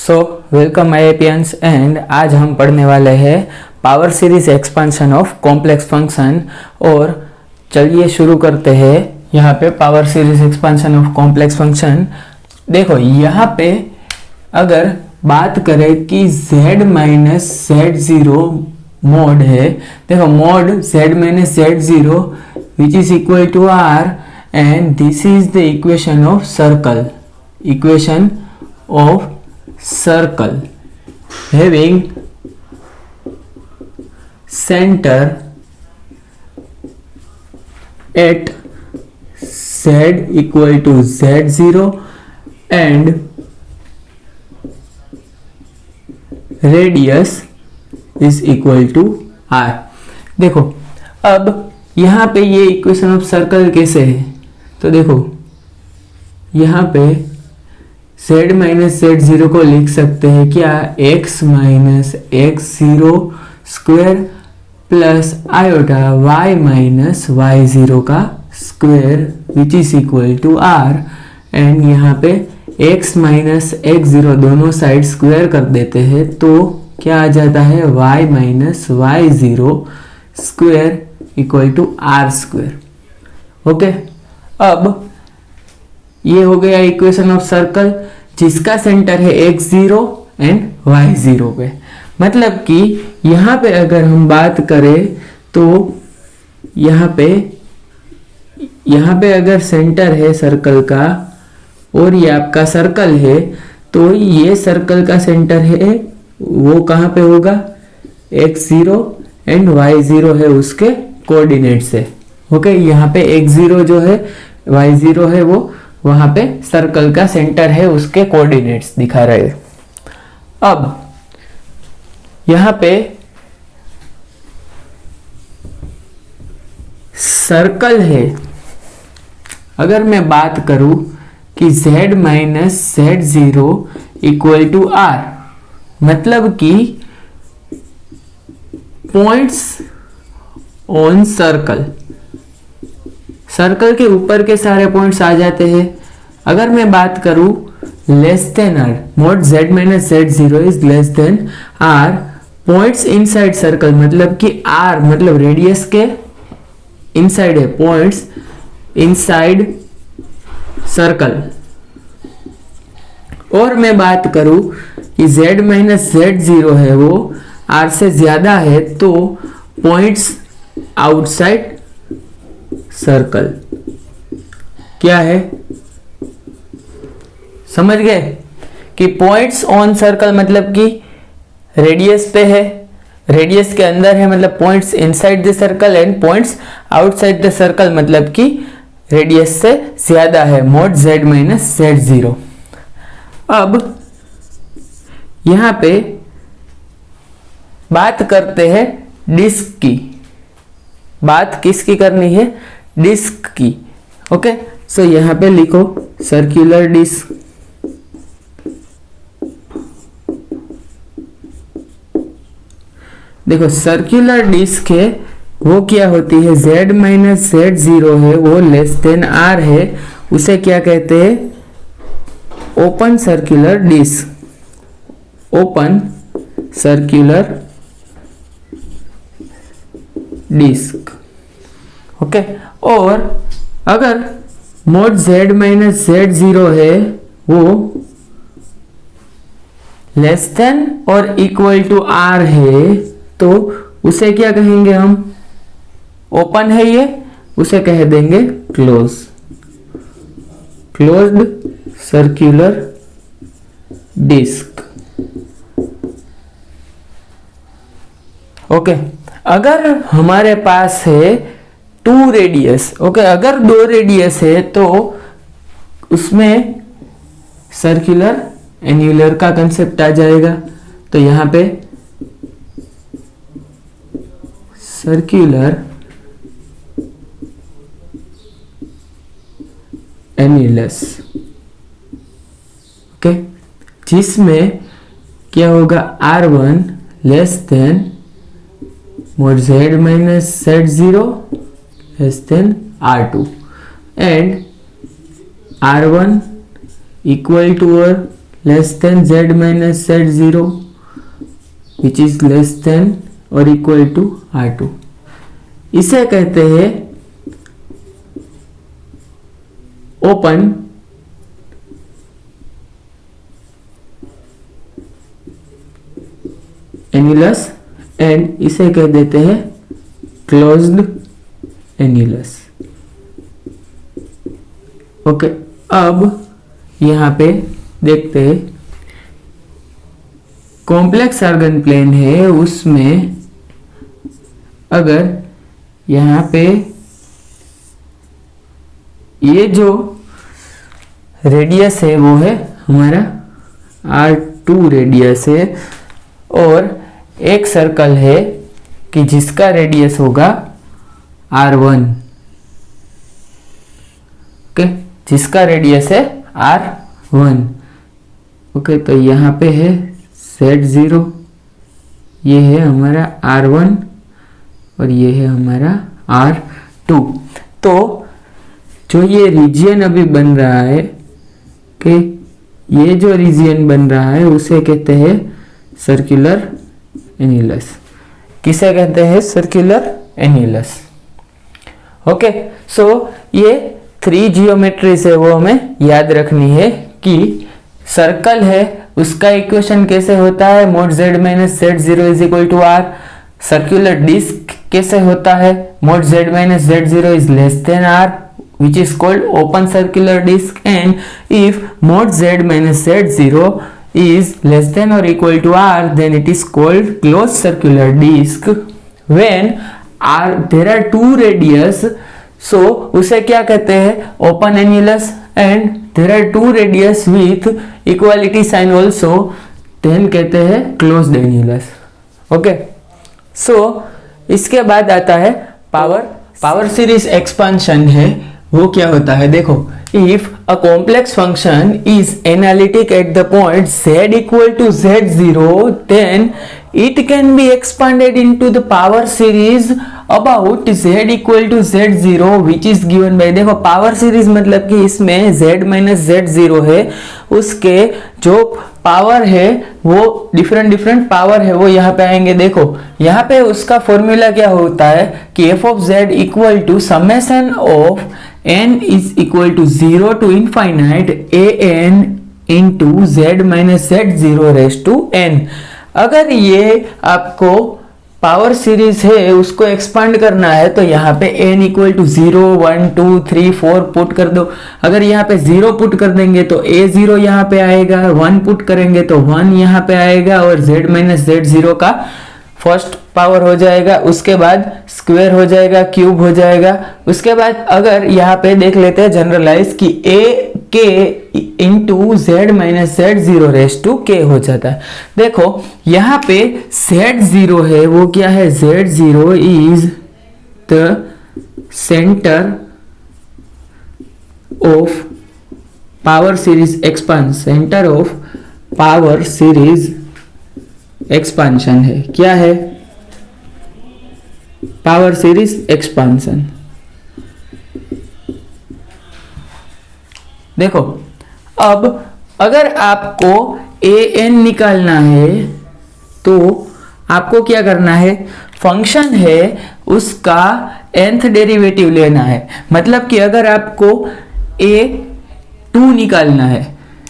So welcome आईएपियंस and आज हम पढ़ने वाले हैं power series expansion of complex function. और चलिए शुरू करते हैं। यहाँ पे power series expansion of complex function देखो, यहाँ पे अगर बात करें कि z माइनस z0 मोड है, देखो mod z minus z0 which is equal to r and this is the equation of circle, equation of circle having center at z equal to z0 and radius is equal to r। देखो अब यहाँ पे ये equation of circle कैसे है, तो देखो यहाँ पे z माइनस z0 को लिख सकते हैं क्या, x minus x0 square plus iota y minus y0 का square which is equal to r। And यहाँ पे x माइनस x0 दोनों साइड स्क्वायर कर देते हैं तो क्या आ जाता है, y minus y0 square equal to r square. Okay, अब ये हो गया इक्वेशन ऑफ सर्कल जिसका सेंटर है x0 एंड y0 पे। मतलब कि यहाँ पे अगर हम बात करें तो यहाँ पे अगर सेंटर है सर्कल का और ये आपका सर्कल है, तो ये सर्कल का सेंटर है वो कहाँ पे होगा, x0 एंड y0 है उसके कोऑर्डिनेट से। ओके, यहाँ पे x0 जो है, y0 है, वो वहां पे सर्कल का सेंटर है उसके कोऑर्डिनेट्स दिखा रहे। अब यहां पे सर्कल है, अगर मैं बात करूं कि z minus z0 equal to r, मतलब कि पॉइंट्स ऑन सर्कल, सर्कल के ऊपर के सारे पॉइंट्स आ जाते हैं। अगर मैं बात करूं less than r, mode z minus z0 is less than r, points inside circle, मतलब कि r मतलब रेडियस के इनसाइड है, पॉइंट्स इनसाइड सर्कल। और मैं बात करूं कि z माइनस z0 है वो r से ज्यादा है तो पॉइंट्स आउटसाइड सर्कल क्या है, समझ गए कि पॉइंट्स ऑन सर्कल मतलब कि रेडियस पे है, रेडियस के अंदर है, मतलब points inside the circle, and points outside the circle मतलब कि रेडियस से ज्यादा है, मोड z माइनस z0। अब यहां पे बात करते हैं डिस्क की, बात किसकी करनी है, डिस्क की। ओके, सो यहां पे लिखो सर्कुलर डिस्क। देखो सर्कुलर डिस्क है वो क्या होती है, z माइनस z0 है वो लेस देन r है, उसे क्या कहते हैं, open circular disc, open circular disc. Okay, और अगर मोड z माइनस z0 है वो लेस देन और इक्वल टू r है तो उसे क्या कहेंगे हम, ओपन है ये, उसे कह देंगे close, closed circular disc. Okay, अगर हमारे पास है टू रेडियस, ओके, अगर दो रेडियस है तो उसमें सर्कुलर एन्युलर का कंसेप्ट आ जाएगा। तो यहां पे सर्कुलर एन्युलस, ओके, जिसमें क्या होगा, r1 less than mod z minus z0 less than r2 and r1 equal to or less than z minus z0 which is less than और इक्वल टू R2। इसे कहते हैं ओपन एन्युलस एंड इसे कह देते हैं क्लोज्ड एन्युलस। ओके, अब यहां पे देखते हैं कॉम्प्लेक्स आर्गन प्लेन है, उसमें अगर यहां पे ये जो रेडियस है वो है हमारा R2 रेडियस है, और एक सर्कल है कि जिसका रेडियस होगा R1, ओके, जिसका रेडियस है R1। ओके, तो यहाँ पे है Z0, ये है हमारा R1 और ये है हमारा R2। तो जो ये रीजियन अभी बन रहा है कि ये जो रीजियन बन रहा है उसे कहते हैं सर्कुलर एन्युलस। किसे कहते हैं? सर्कुलर एन्युलस। ओके, सो ये 3 जियोमेट्रीज है वो हमें याद रखनी है कि सर्कल है उसका इक्वेशन कैसे होता है, mod z minus z0 is equal to r। Circular disc कैसे होता है, mod z minus z0 is less than r which is called open circular disk, and if mod z minus z0 is less than or equal to r then it is called closed circular disk। when r there are two radius, so उसे क्या कहते हैं? open annulus, and there are two radius with equality sign also, then कहते हैं closed annulus। Okay, सो इसके बाद आता है पावर सीरीज एक्सपांशन है, वो क्या होता है? देखो, if a complex function is analytic at the point z equal to z0 then it can be expanded into the power series about z equal to z0 which is given by, देखो power series मतलब कि इसमें z minus z0 है, उसके जो power है वो different power है वो यहाँ पे आएंगे। देखो यहाँ पे उसका फॉर्मूला क्या होता है कि f of z equal to summation of n is equal to 0 to infinite an into z minus z0 raise to n। अगर ये आपको पावर सीरीज है उसको एक्सपांड करना है तो यहाँ पे n इक्वल टू 0 1 2 3 4 पुट कर दो। अगर यहाँ पे 0 पुट कर देंगे तो a0 यहाँ पे आएगा, 1 पुट करेंगे तो 1 यहाँ पे आएगा, और z माइनस z0 का फर्स्ट पावर हो जाएगा, उसके बाद स्क्वायर हो जाएगा, क्यूब हो जाएगा। उसके बाद अगर यहाँ पे देख लेते हैं जनरलाइज कि a k into z minus z0 raise to k हो जाता है। देखो यहाँ पे z0 है वो क्या है? z0 is the centre of power series expansion, centre of power series expansion है। क्या है? Power series expansion. देखो अब अगर आपको an निकालना है तो आपको क्या करना है? फंक्शन है उसका nth डेरिवेटिव लेना है। मतलब कि अगर आपको a2 निकालना है,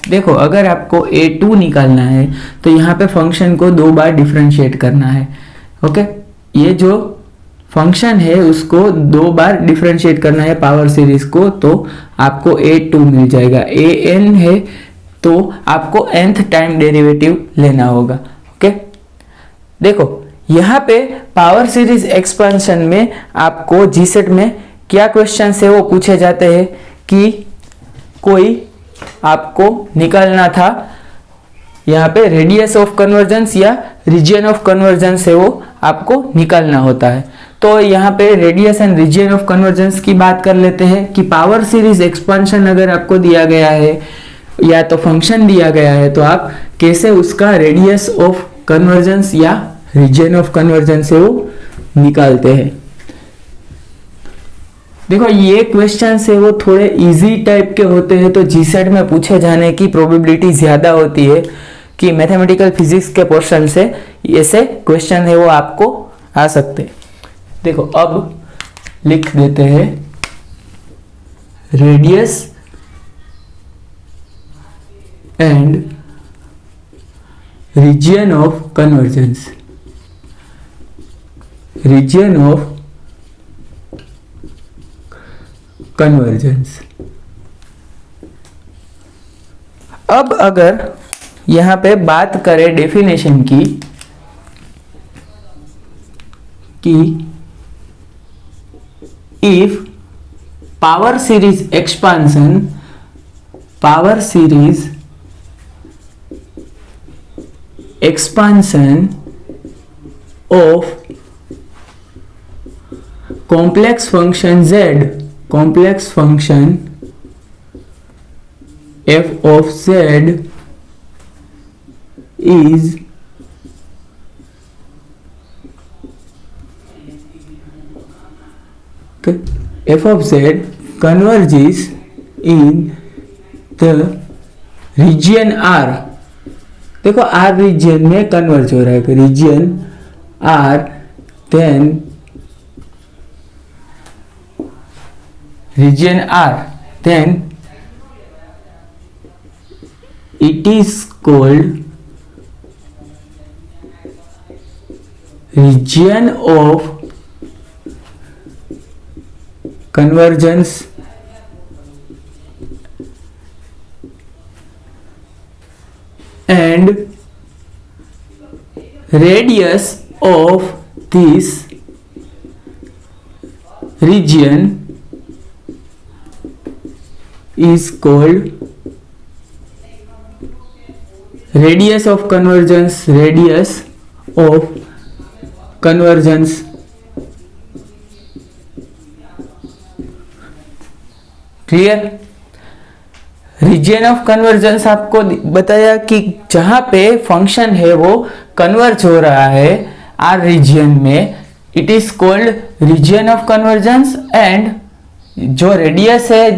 देखो अगर आपको a2 निकालना है तो यहाँ पे फंक्शन को 2 बार डिफरेंशिएट करना है। ओके, ये जो फंक्शन है उसको 2 बार डिफरेंशिएट करना है पावर सीरीज को, तो आपको a2 मिल जाएगा। an है तो आपको nth टाइम डेरिवेटिव लेना होगा। ओके, देखो यहाँ पे पावर सीरीज एक्सपेंशन में आपको जीसेट में क्या क्वेश्चन है वो पूछे जाते हैं कि कोई आपको निकालना था यहाँ पे रेडियस ऑफ कन्वर्जेंस या रीजन ऑफ कन्वर्जेंस है वो आपको निकालना होता है। तो यहाँ पे radius and region of convergence की बात कर लेते हैं कि पावर सीरीज एक्सपेंशन अगर आपको दिया गया है या तो फंक्शन दिया गया है तो आप कैसे उसका रेडियस ऑफ कन्वर्जेंस या रीजन ऑफ कन्वर्जेंस है वो निकालते हैं। देखो ये क्वेश्चन से वो थोड़े इजी टाइप के होते हैं, तो जीसेट में पूछे जाने की प्रोबेबिलिटी ज़्यादा होती है कि मैथमेटिकल फिजिक्स के पोर्शन से ऐसे क्वेश्चन है वो आपको आ सकते हैं। देखो अब लिख देते हैं radius and region of convergence, region of convergence. अब अगर यहां पे बात करें डेफिनेशन की कि if power series expansion, power series expansion of complex function z, complex function f of z is f of z converges in the region R। देखो R region में कन्वर्ज हो रहा है, region R, then region R, then it is called region of convergence and radius of this region is called radius of convergence, radius of convergence। Clear? Region of convergence आपको बताया कि जहां पे function है वो कन्वर्ज हो रहा है आर रीजन में, it is called region of convergence. And जो रेडियस है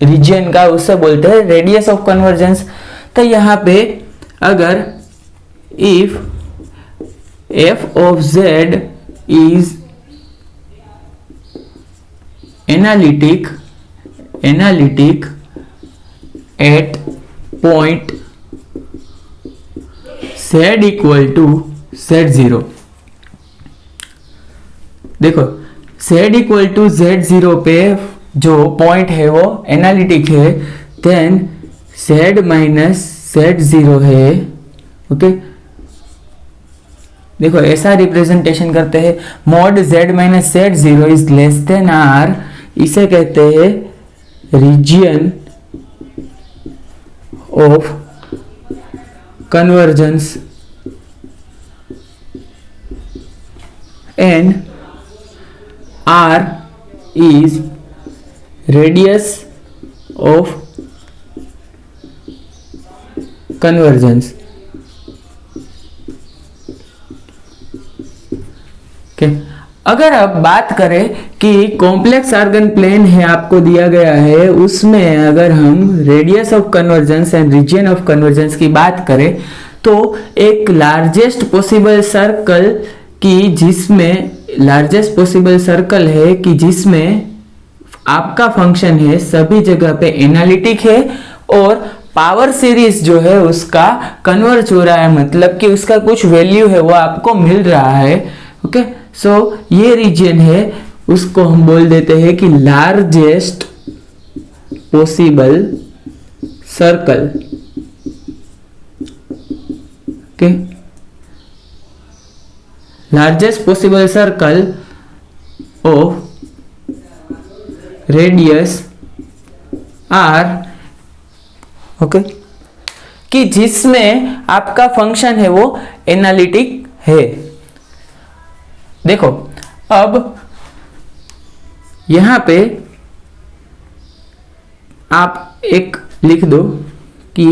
रीजन का उससे बोलते हैं रेडियस ऑफ कन्वर्जेंस। तो यहां पे अगर if f of z is analytic at point z equal to z0। देखो z इक्वल टू z0 पे जो पॉइंट है वो एनालिटिक है, देन z माइनस z0 है। ओके, देखो ऐसा रिप्रेजेंटेशन करते हैं, mod z minus z0 is less than r, इसे कहते हैं region of convergence. And r is radius of convergence। okay? अगर अब बात करें कि कॉम्प्लेक्स आर्गन प्लेन है आपको दिया गया है, उसमें अगर हम radius of convergence and region of convergence की बात करें तो एक लार्जेस्ट पॉसिबल सर्कल की जिसमें लार्जेस्ट पॉसिबल सर्कल है कि जिसमें आपका फंक्शन है सभी जगह पे एनालिटिक है और पावर सीरीज जो है उसका कन्वर्ज हो रहा है, मतलब कि उसका कुछ वैल्यू है वो आपको मिल रहा है। ओके, सो ये रीजन है उसको हम बोल देते हैं कि largest possible circle. Okay, largest possible circle of radius r। Okay, कि जिसमें आपका फंक्शन है वो एनालिटिक है। देखो अब यहां पे आप एक लिख दो कि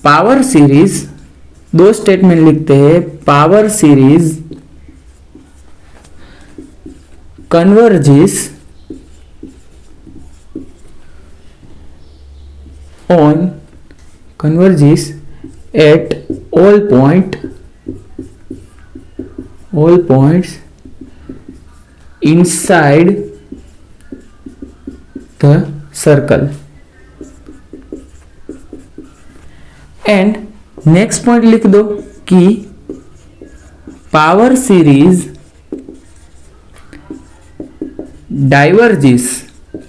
पावर सीरीज, दो स्टेटमेंट लिखते हैं, power series converges at all points inside the circle. And next point लिख दो कि पावर सीरीज डाइवर्जिस,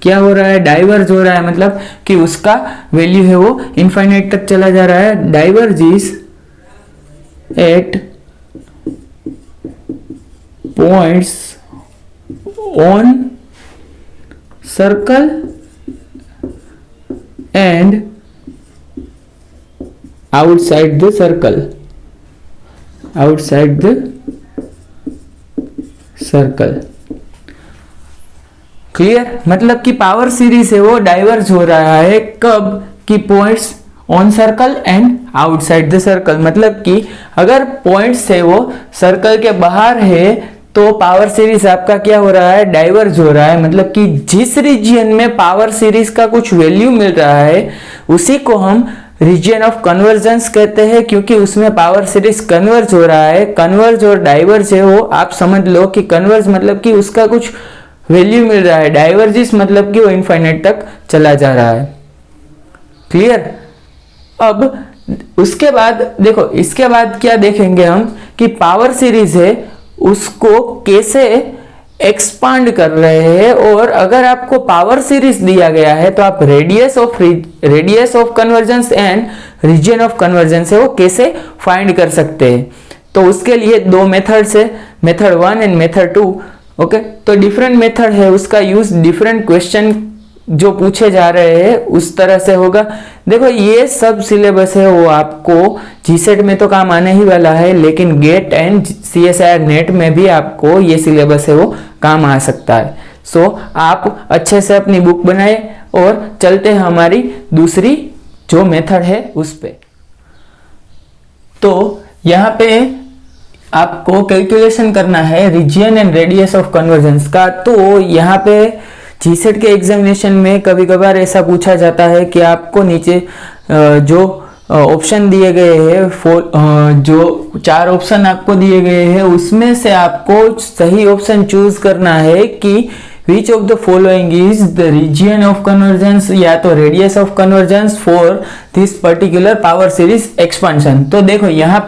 क्या हो रहा है, डाइवर्ज हो रहा है, मतलब कि उसका वैल्यू है वो इनफाइनाइट तक चला जा रहा है, diverges at points on circle and outside the circle, clear. मतलब कि पावर सीरीज है वो डाइवर्ज हो रहा है कब, कि points on circle and outside the circle, मतलब कि अगर पॉइंट्स है वो सर्कल के बाहर है तो पावर सीरीज आपका क्या हो रहा है, डाइवर्ज हो रहा है। मतलब कि जिस रीजन में पावर सीरीज का कुछ वैल्यू मिल रहा है उसी को हम रीजन ऑफ कन्वर्जेंस कहते हैं, क्योंकि उसमें पावर सीरीज कन्वर्ज हो रहा है। कन्वर्ज और डाइवर्ज है वो आप समझ लो कि कन्वर्ज मतलब कि उसका कुछ वैल्यू मिल रहा है, डाइवर्जिस मतलब कि वो इनफाइनाइट तक चला जा रहा है, क्लियर। अब उसके बाद देखो, इसके बाद क्या देखेंगे हम कि पावर सीरीज है उसको कैसे एक्सपांड कर रहे हैं, और अगर आपको पावर सीरीज दिया गया है तो आप radius of convergence and region of convergence है वो कैसे फाइंड कर सकते हैं। तो उसके लिए दो मेथड्स है, मेथड 1 एंड मेथड 2। ओके, तो डिफरेंट मेथड है, उसका यूज डिफरेंट क्वेश्चन जो पूछे जा रहे हैं उस तरह से होगा। देखो ये सब सिलेबस है वो आपको जीसेट में तो काम आने ही वाला है, लेकिन गेट एंड CSIR नेट में भी आपको ये सिलेबस है वो काम आ सकता है। सो आप अच्छे से अपनी बुक बनाए और चलते हैं हमारी दूसरी जो मेथड है उस पे। तो यहाँ पे आपको कैलकुलेशन करना है region and radius of convergence का। तो यहाँ पे जीसेट के एग्जामिनेशन में कभी कभार ऐसा पूछा जाता है कि आपको नीचे जो ऑप्शन दिए गए हैं, जो 4 ऑप्शन आपको दिए गए हैं उसमें से आपको सही ऑप्शन चूज करना है कि which of the following is the region of convergence या तो radius of convergence for this particular power series expansion. तो देखो यहाँ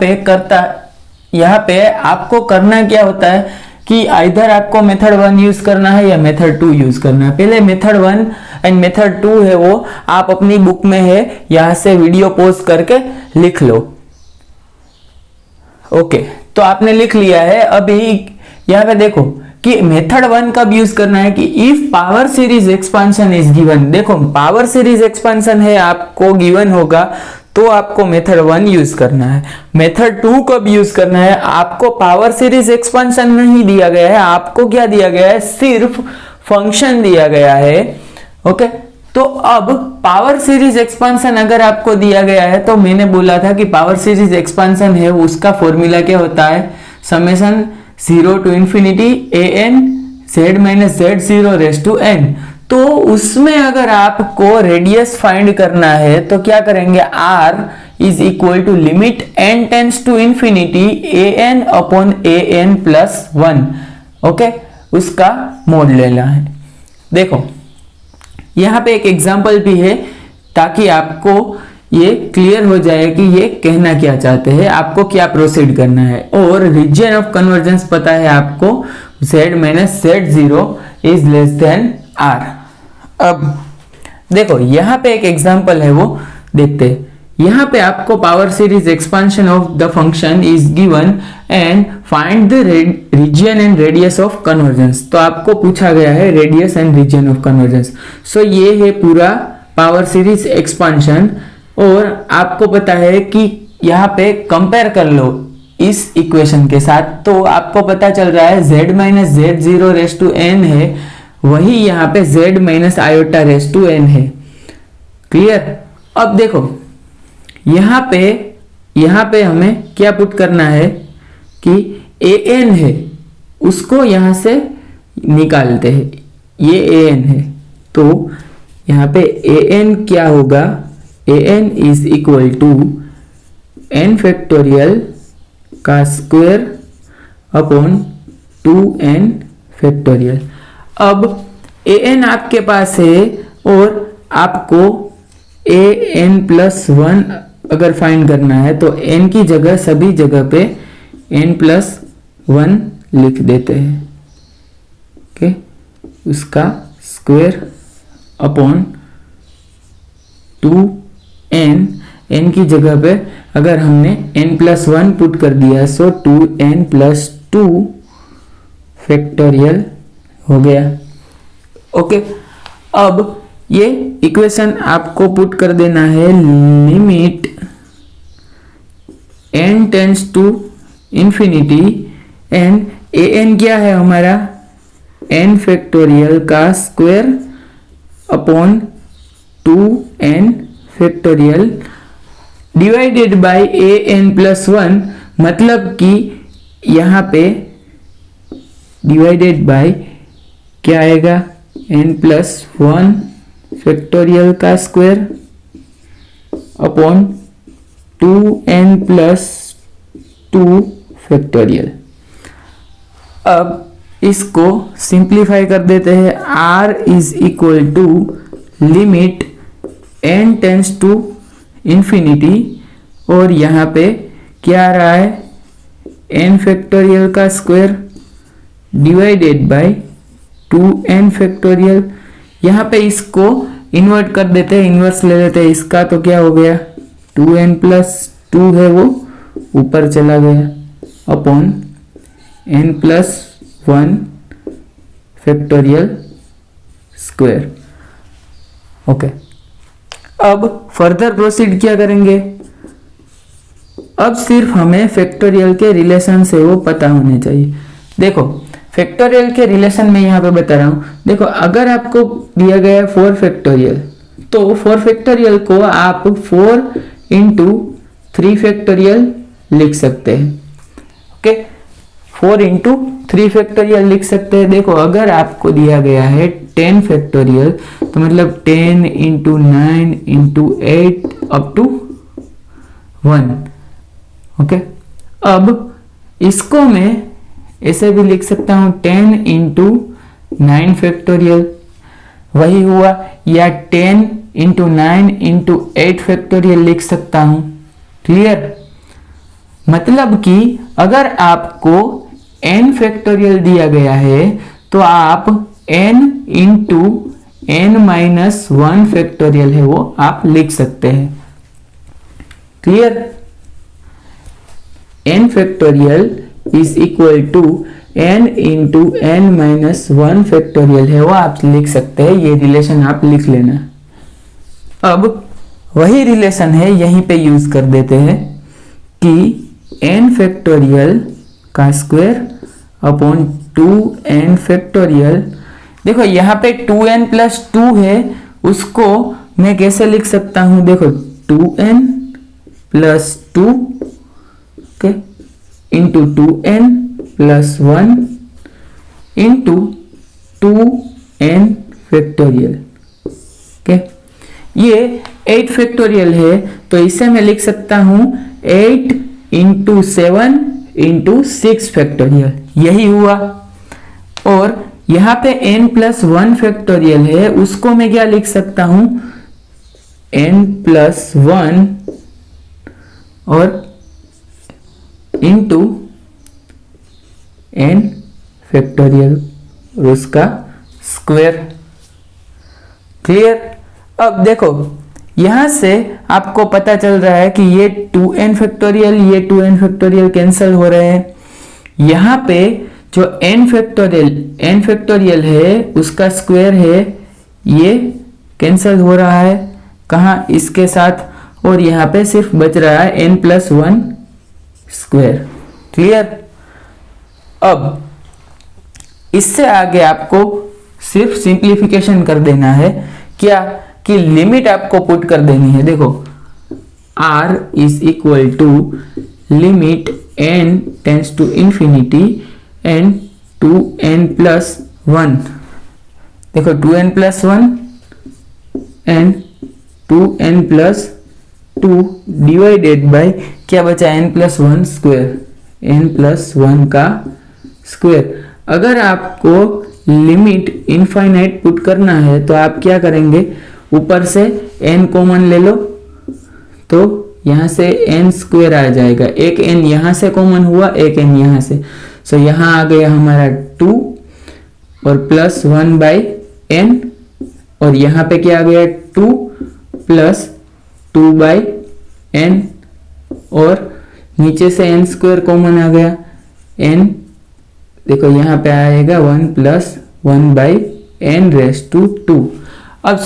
पे आपको करना क्या होता है कि आइदर आपको मेथड 1 यूज करना है या मेथड 2 यूज करना है। पहले मेथड 1 एंड मेथड 2 है वो आप अपनी बुक में है, यहां से वीडियो पॉज करके लिख लो। ओके, तो आपने लिख लिया है। अभी यहां पे देखो कि मेथड 1 कब यूज करना है कि if power series expansion is given. देखो पावर सीरीज एक्सपांशन है आपको गिवन होगा तो आपको मेथड 1 यूज करना है। मेथड 2 कब यूज करना है, आपको पावर सीरीज एक्सपांशन नहीं दिया गया है, आपको क्या दिया गया है, सिर्फ फंक्शन दिया गया है। ओके, तो अब पावर सीरीज एक्सपांशन अगर आपको दिया गया है तो मैंने बोला था कि पावर सीरीज एक्सपांशन है उसका फॉर्मूला क्या होता है, summation 0 to infinity an z minus z0 raised to n। तो उसमें अगर आपको रेडियस फाइंड करना है तो क्या करेंगे, r is equal to limit n tends to infinity an upon an plus 1। Okay, उसका मोड लेना है। देखो यहां पे एक एग्जांपल भी है ताकि आपको ये क्लियर हो जाए कि ये कहना क्या चाहते हैं, आपको क्या प्रोसीड करना है। और रीजन ऑफ कन्वर्जेंस पता है आपको, z minus z0 is less than r। अब देखो यहां पे एक एग्जांपल है वो देखते हैं। यहां पे आपको power series expansion of the function is given and find the region and radius of convergence. तो आपको पूछा गया है radius and region of convergence. So ये है पूरा पावर सीरीज एक्सपांशन। और आपको पता है कि यहाँ पे कंपेयर कर लो इस इक्वेशन के साथ, तो आपको पता चल रहा है z minus z0 raise to n है, वही यहाँ पे z minus iota raise to n है। क्लियर। अब देखो यहाँ पे हमें क्या पुट करना है कि an है उसको यहाँ से निकालते हैं, ये ए एन है, तो यहाँ पे ए एन क्या होगा, A N is equal to N factorial का स्क्वायर अपॉन 2n फैक्टोरियल। अब ए एन आपके पास है और आपको ए एन प्लस 1 अगर फाइंड करना है तो n की जगह सभी जगह पे n प्लस 1 लिख देते हैं, ओके, उसका स्क्वायर अपॉन 2n, n की जगह पे अगर हमने n प्लस 1 पुट कर दिया सो 2n प्लस 2 फैक्टोरियल हो गया, ओके। अब ये इक्वेशन आपको पुट कर देना है, limit n tends to infinity and a N क्या है हमारा, n फैक्टोरियल का square upon 2n factorial divided by a n plus 1, मतलब कि यहाँ पे डिवाइडेड बाय क्या आएगा, n प्लस 1 फैक्टोरियल का square upon 2n plus 2 factorial. अब इसको सिंप्लीफाई कर देते हैं, r is equal to limit n tends to infinity और यहाँ पे क्या आ रहा है, n फैक्टोरियल का square divided by 2n factorial. यहाँ पे इसको इन्वर्ट कर देते हैं, इन्वर्स ले लेते हैं इसका, तो क्या हो गया, 2n प्लस 2 है वो ऊपर चला गया upon n plus 1 factorial square, okay. अब फर्दर प्रोसीड क्या करेंगे, अब सिर्फ हमें फैक्टोरियल के रिलेशन से वो पता होने चाहिए। देखो फैक्टोरियल के रिलेशन में यहाँ पे बता रहा हूँ, देखो अगर आपको दिया गया है 4 फैक्टोरियल, तो 4 फैक्टोरियल को आप 4 इंटू 3 फैक्टोरियल लिख सकते हैं, ओके, 4 इंटू 3 फैक्टोरियल लिख सकते हैं। देखो अगर आपको दिया गया है 10 फैक्टोरियल तो मतलब 10 into 9 into 8 up to 1, okay. अब इसको मैं ऐसे भी लिख सकता हूं 10 इंटू 9 फैक्टोरियल, वही हुआ, या 10 इंटू 9 इंटू 8 फैक्टोरियल लिख सकता हूं, क्लियर। मतलब कि अगर आपको n फैक्टोरियल दिया गया है तो आप n into n minus 1 factorial है वो आप लिख सकते हैं, clear. n factorial is equal to n into n minus 1 factorial है वो आप लिख सकते हैं, ये रिलेशन आप लिख लेना। अब वही रिलेशन है यहीं पे यूज कर देते हैं कि n फैक्टोरियल का स्क्वायर अपॉन 2n फैक्टोरियल। देखो यहाँ पे 2n प्लस 2 है, उसको मैं कैसे लिख सकता हूं, देखो 2n plus 2 okay into 2n plus 1 into 2n factorial, okay. ये 8 फैक्टोरियल है तो इसे मैं लिख सकता हूं 8 इंटू 7 इंटू 6 फैक्टोरियल, यही हुआ। और यहाँ पे n प्लस 1 फैक्टोरियल है, उसको मैं क्या लिख सकता हूं, n प्लस 1 और इंटू n फैक्टोरियल और उसका स्क्वायर, क्लियर। अब देखो यहां से आपको पता चल रहा है कि ये 2n फैक्टोरियल ये 2n फैक्टोरियल कैंसिल हो रहे हैं। यहां पे जो n फैक्टोरियल है उसका स्क्वायर है, ये कैंसिल हो रहा है कहाँ, इसके साथ, और यहाँ पे सिर्फ बच रहा है n प्लस 1 स्क्वायर, क्लियर। अब इससे आगे आपको सिर्फ सिंप्लीफिकेशन कर देना है, क्या कि लिमिट आपको पुट कर देनी है। देखो r is equal to limit n tends to infinity and 2n plus 1, देखो 2n+1 and 2n+2 divided by क्या बचा, n+1 स्क्वायर, n+1 का स्क्वायर। अगर आपको लिमिट इनफाइनाइट पुट करना है तो आप क्या करेंगे, ऊपर से n कॉमन ले लो, तो यहां से n स्क्वायर आ जाएगा, एक n यहां से कॉमन हुआ, एक n यहां से, सो यहां आ गया हमारा 2 और +1/n, और यहां पे क्या आ गया 2 + 2/n, और नीचे से n स्क्वायर कॉमन आ गया, n देखो यहां पे आएगा 1 + 1/n⁻²। अब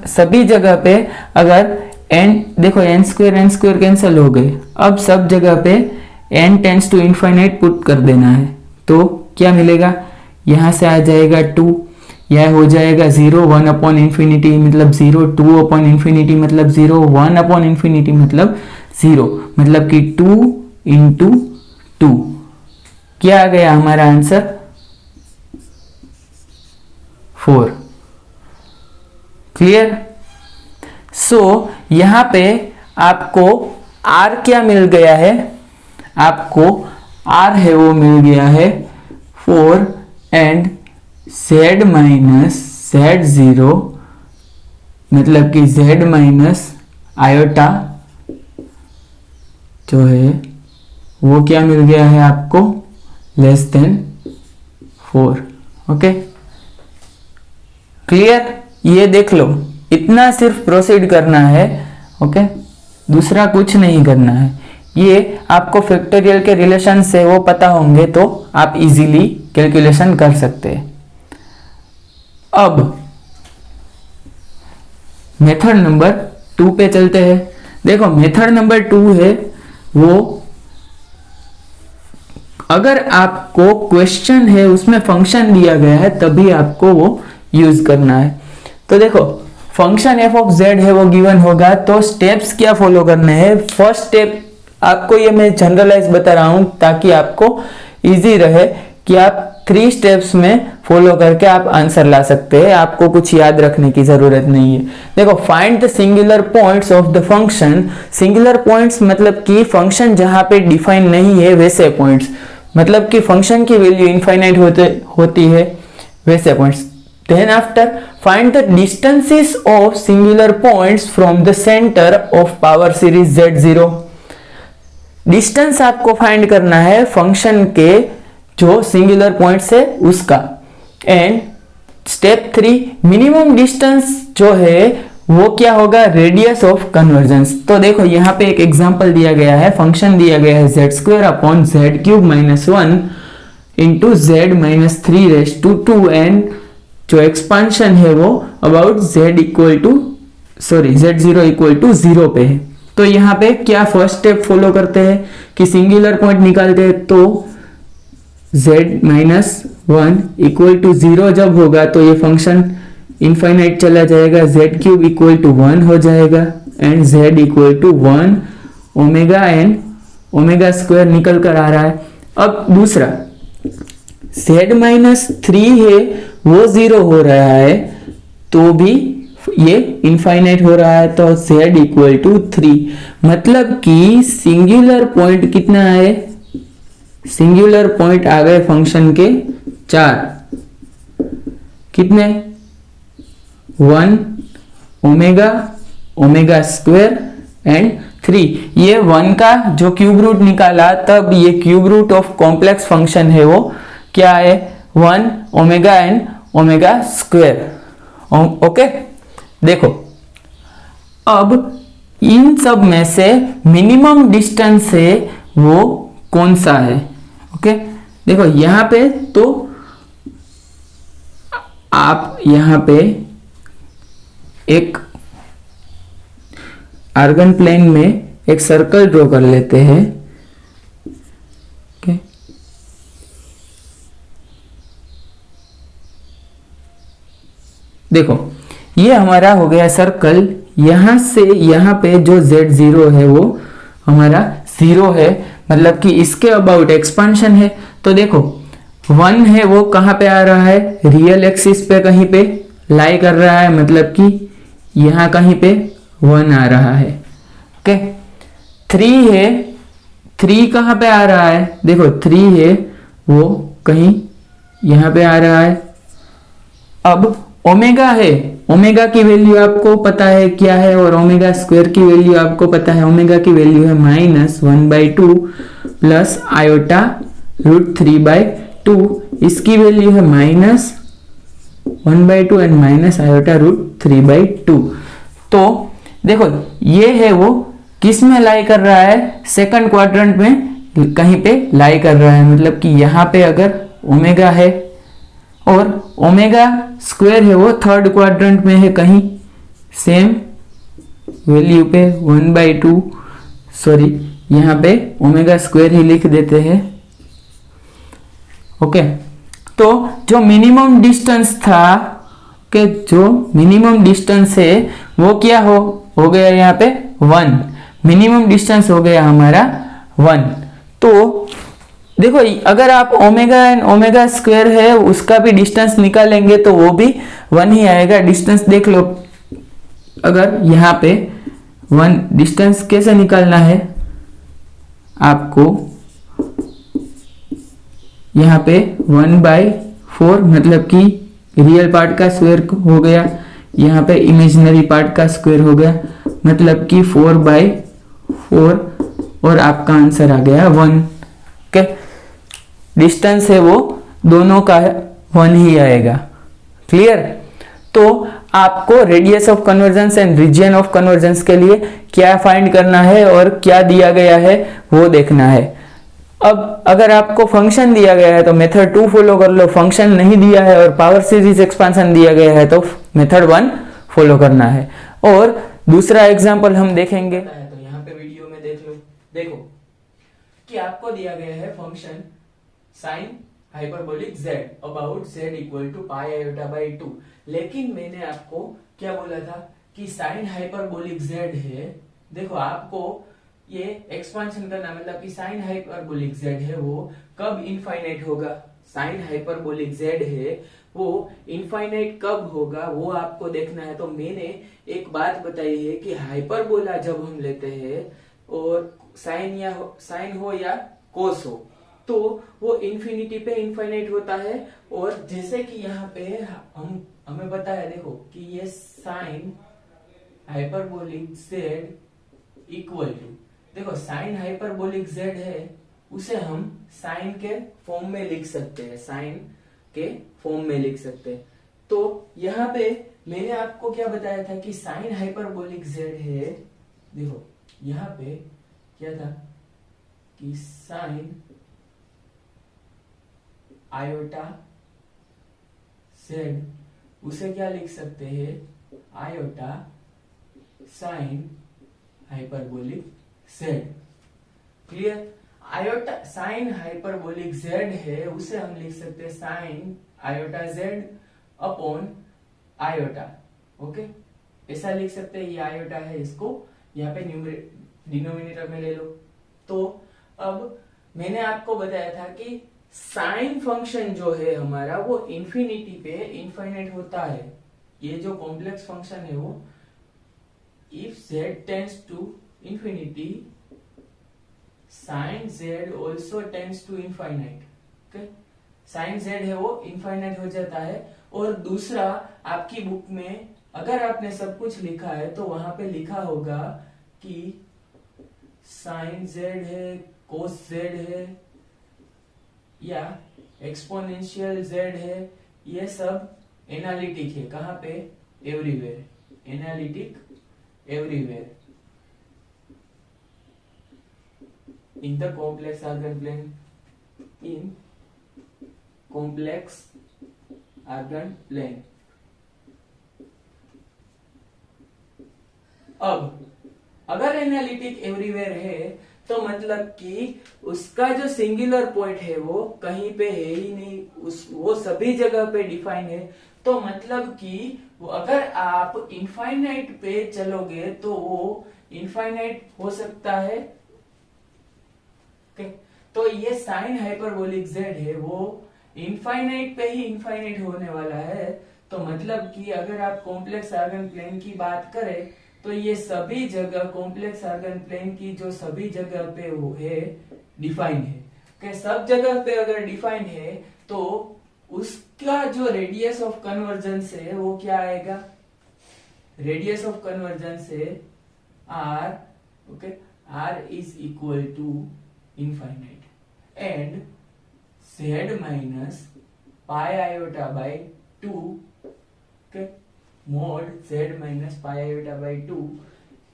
सभी जगह पे अगर n, देखो n स्क्वायर कैंसिल हो गए, अब सब जगह पे n tends to infinite put कर देना है, तो क्या मिलेगा, यहां से आ जाएगा 2, यह हो जाएगा 0, 1/∞ मतलब 0, 2/∞ मतलब 0, 1/∞ मतलब 0, मतलब कि 2 × 2, क्या आ गया हमारा आंसर 4। क्लियर। सो यहां पे आपको r क्या मिल गया है, आपको r है वो मिल गया है 4 एंड z माइनस z0, मतलब कि z माइनस आयोटा जो है वो क्या मिल गया है आपको <4। ओके क्लियर, ये देख लो, इतना सिर्फ प्रोसीड करना है। ओके, दूसरा कुछ नहीं करना है। ये आपको फैक्टोरियल के रिलेशन से वो पता होंगे तो आप इजीली कैलकुलेशन कर सकते हैं। अब मेथड नंबर 2 पे चलते हैं। देखो मेथड नंबर 2 है वो, अगर आपको क्वेश्चन है उसमें फंक्शन दिया गया है तभी आपको वो यूज करना है। तो देखो फंक्शन f(z) है वो गिवन होगा, तो स्टेप्स क्या फॉलो करने हैं। फर्स्ट स्टेप आपको ये मैं जनरलाइज बता रहा हूं ताकि आपको इजी रहे कि आप 3 स्टेप्स में फॉलो करके आप आंसर ला सकते हैं, आपको कुछ याद रखने की जरूरत नहीं है। देखो find the singular points of the function. Singular points मतलब कि फंक्शन जहां पे डिफाइन नहीं है वैसे पॉइंट्स, मतलब कि फंक्शन की वैल्यू इनफाइनाइट होती है वैसे points. Then after find the distances of singular points from the center of power series z0। Distance आपको फाइंड करना है फंक्शन के जो सिंगुलर पॉइंट्स है उसका। एंड स्टेप 3 मिनिमम डिस्टेंस जो है वो क्या होगा, रेडियस ऑफ कन्वर्जेंस। तो देखो यहाँ पे एक एग्जांपल दिया गया है, फंक्शन दिया गया है z2/z³ - 1 इंटू z-3^2 एंड जो एक्सपांशन है वो अबाउट z0 पे है। तो यहाँ पे क्या फर्स्ट स्टेप फॉलो करते हैं कि सिंगुलर पॉइंट निकालते हैं, तो z-1 = 0 जब होगा तो ये फंक्शन इनफाइनाइट चला जाएगा, z³ = 1 हो जाएगा and z = 1 omega and omega square निकल कर आ रहा है। अब दूसरा z-3 है वो 0 हो रहा है तो भी ये इनफाइनाइट हो रहा है, तो z = 3, मतलब कि सिंगुलर पॉइंट कितना है, सिंगुलर पॉइंट आ गए फंक्शन के 4, कितने 1 ओमेगा ओमेगा स्क्वायर एंड 3। ये 1 का जो क्यूब रूट निकाला तब ये cube root of complex function है वो क्या है 1 omega and omega square. Okay देखो अब इन सब में से मिनिमम डिस्टेंस है वो कौन सा है। ओके देखो यहां पे तो आप यहां पे एक आर्गन प्लेन में एक सर्कल ड्रॉ कर लेते हैं। ओके देखो ये हमारा हो गया सर्कल, यहां से यहां पे जो z0 है वो हमारा 0 है, मतलब कि इसके अबाउट एक्सपांशन है। तो देखो 1 है वो कहाँ पे आ रहा है, रियल एक्सिस पे कहीं पे लाई कर रहा है, मतलब कि यहाँ कहीं पे 1 आ रहा है। ओके, 3 है, 3 कहाँ पे आ रहा है, देखो 3 है वो कहीं यहाँ पे आ रहा है। अब ओमेगा है, ओमेगा की वैल्यू आपको पता है क्या है, और ओमेगा स्क्वायर की वैल्यू आपको पता है, ओमेगा की वैल्यू है -1/2 प्लस आयोटा √3/2, इसकी वैल्यू है -1/2 एंड माइनस आयोटा √3/2। तो देखो ये है वो किस में लाई कर रहा है, सेकंड क्वाड्रेंट में कहीं पे लाई कर रहा है, मतलब कि यहाँ पे अगर ओमेगा है और ओमेगा स्क्वायर है वो थर्ड क्वाड्रेंट में है कहीं, सेम वैल्यू पे 1/2, सॉरी यहाँ पे ओमेगा स्क्वायर ही लिख देते हैं। ओके, तो जो मिनिमम डिस्टेंस था, कि जो मिनिमम डिस्टेंस है वो क्या हो गया यहाँ पे 1, मिनिमम डिस्टेंस हो गया हमारा 1। तो देखो अगर आप ओमेगा एंड ओमेगा स्क्वायर है उसका भी डिस्टेंस निकालेंगे तो वो भी 1 ही आएगा। डिस्टेंस देख लो, अगर यहाँ पे 1 डिस्टेंस कैसे निकालना है आपको, यहाँ पे 1/4 मतलब कि रियल पार्ट का स्क्वायर हो गया, यहाँ पे इमेजिनरी पार्ट का स्क्वायर हो गया, मतलब कि 4/4 और आपका आंसर आ गया 1। ओके, डिस्टेंस है वो दोनों का 1 ही आएगा। क्लियर? तो आपको radius of convergence and region of convergence के लिए क्या फाइंड करना है और क्या दिया गया है वो देखना है। अब अगर आपको फंक्शन दिया गया है तो मेथड 2 फॉलो कर लो, फंक्शन नहीं दिया है और पावर सीरीज एक्सपांशन दिया गया है तो मेथड 1 फॉलो करना है। और दूसरा एग्जांपल हम देखेंगे, तो यहाँ पे वीडियो में देख लो, देखो कि आपको दिया गया है function sin hyperbolic z about z equal to pi iota by 2, लेकिन मैंने आपको क्या बोला था कि sin हाइपरबोलिक z है, देखो आपको ये एक्सपांशन करना, मतलब कि sin हाइपरबोलिक z है वो कब इनफाइनाइट होगा, sin हाइपरबोलिक z है वो इनफाइनाइट कब होगा वो आपको देखना है। तो मैंने एक बात बताई है कि हाइपरबोला जब हम लेते हैं और साइन हो या कोस हो तो वो इन्फिनिटी पे इनफाइनाइट होता है। और जैसे कि यहाँ पे हमें पता है, देखो कि ये sine hyperbolic z equal to, देखो साइन हाइपरबोलिक z है उसे हम साइन के फॉर्म में लिख सकते हैं, साइन के फॉर्म में लिख सकते हैं। तो यहाँ पे मैंने आपको क्या बताया था कि साइन हाइपरबोलिक z है, देखो यहाँ पे क्या था कि साइन आयोटा z उसे क्या लिख सकते हैं, iota sine hyperbolic z। Clear? Iota sine hyperbolic z है उसे हम लिख सकते हैं sine iota z upon iota. Okay, ऐसा लिख सकते हैं, ये आयोटा है, इसको यहाँ पे डिनोमिनेटर में ले लो। तो अब मैंने आपको बताया था कि साइन फंक्शन जो है हमारा वो इन्फिनिटी पे इनफाइनाइट होता है। ये जो कॉम्प्लेक्स फंक्शन है वो if z tends to infinity sine z also tends to infinite. Okay, sine z है वो इनफाइनाइट हो जाता है। और दूसरा, आपकी बुक में अगर आपने सब कुछ लिखा है तो वहां पे लिखा होगा कि साइन z है, कोस z है या एक्सपोनेंशियल z है, ये सब एनालिटिक है। कहाँ पे? Everywhere, analytic everywhere in the complex argon plane, in complex argon plane। अब अगर एनालिटिक एवरीवेयर है तो मतलब कि उसका जो सिंगुलर पॉइंट है वो कहीं पे है ही नहीं, वो सभी जगह पे डिफाइन है। तो मतलब कि वो अगर आप इनफाइनाइट पे चलोगे तो वो इनफाइनाइट हो सकता है। तो ये साइन हाइपरबोलिक z है वो इनफाइनाइट पे ही इनफाइनाइट होने वाला है, तो मतलब कि अगर आप कॉम्प्लेक्स आर्गन प्लेन की बात करें तो ये सभी जगह कॉम्प्लेक्स आर्गन प्लेन की जो सभी जगह पे वो है डिफाइन है, कि सब जगह पे अगर डिफाइन है तो उसका जो रेडियस ऑफ कन्वर्जेंस है वो क्या आएगा, रेडियस ऑफ कन्वर्जेंस है r, okay, r is equal to infinite and z minus pi iota by 2, okay, mod z minus pi iota by 2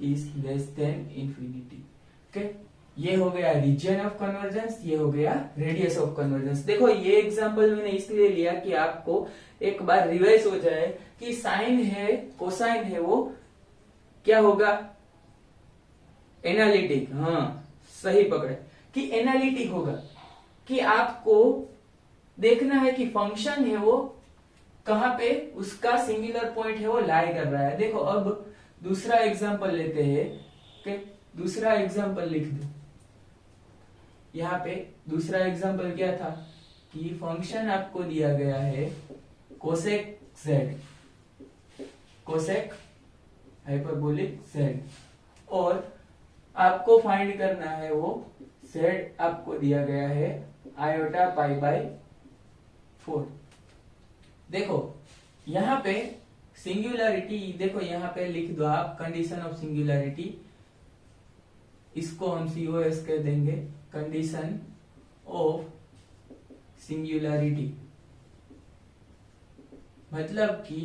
is less than infinity, okay. ये हो गया reason of convergence, ये हो गया radius of convergence. देखो ये example मैंने इसलिए लिया कि आपको एक बार रिवाइज हो जाए कि साइन है कोसाइन है वो क्या होगा, एनालिटिक, हाँ सही पकड़े कि एनालिटिक होगा, कि आपको देखना है कि फंक्शन है वो कहां पे उसका सिंगुलर पॉइंट है वो लाई कर रहा है। देखो अब दूसरा एग्जांपल लेते हैं, ओके, दूसरा एग्जांपल लिख दो यहाँ पे। दूसरा एग्जांपल क्या था कि फंक्शन आपको दिया गया है cosec z, cosec hyperbolic z, और आपको फाइंड करना है वो z आपको दिया गया है आयोटा पाई बाय 4। देखो यहाँ पे सिंगुलरिटी, देखो यहाँ पे लिख दो आप कंडीशन ऑफ सिंगुलरिटी, इसको हम COS कह देंगे, कंडीशन ऑफ सिंगुलरिटी। मतलब कि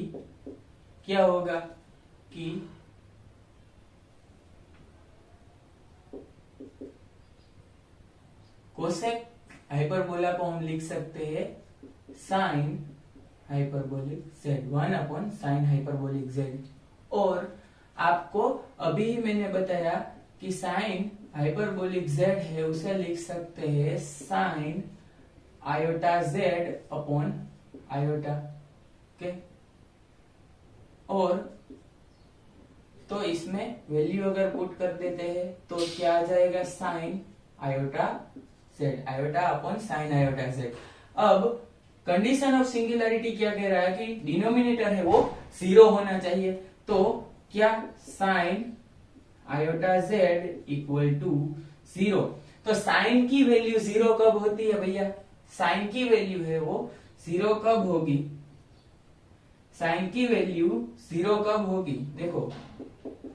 क्या होगा कि कोसेक हाइपरबोला को हम लिख सकते हैं sign hyperbolic z, 1 upon sine hyperbolic z। और आपको अभी ही मैंने बताया कि साइन हाइपरबोलिक z है उसे लिख सकते हैं sine iota z upon iota, okay. और तो इसमें वैल्यू अगर पुट कर देते हैं तो क्या आ जाएगा, sine iota z, iota upon sine iota z। अब कंडीशन ऑफ सिंगुलरिटी क्या कह रहा है कि डिनोमिनेटर है वो 0 होना चाहिए, तो क्या sine iota z equal to 0। तो साइन की वैल्यू 0 कब होती है भैया, साइन की वैल्यू है वो 0 कब होगी, साइन की वैल्यू 0 कब होगी, देखो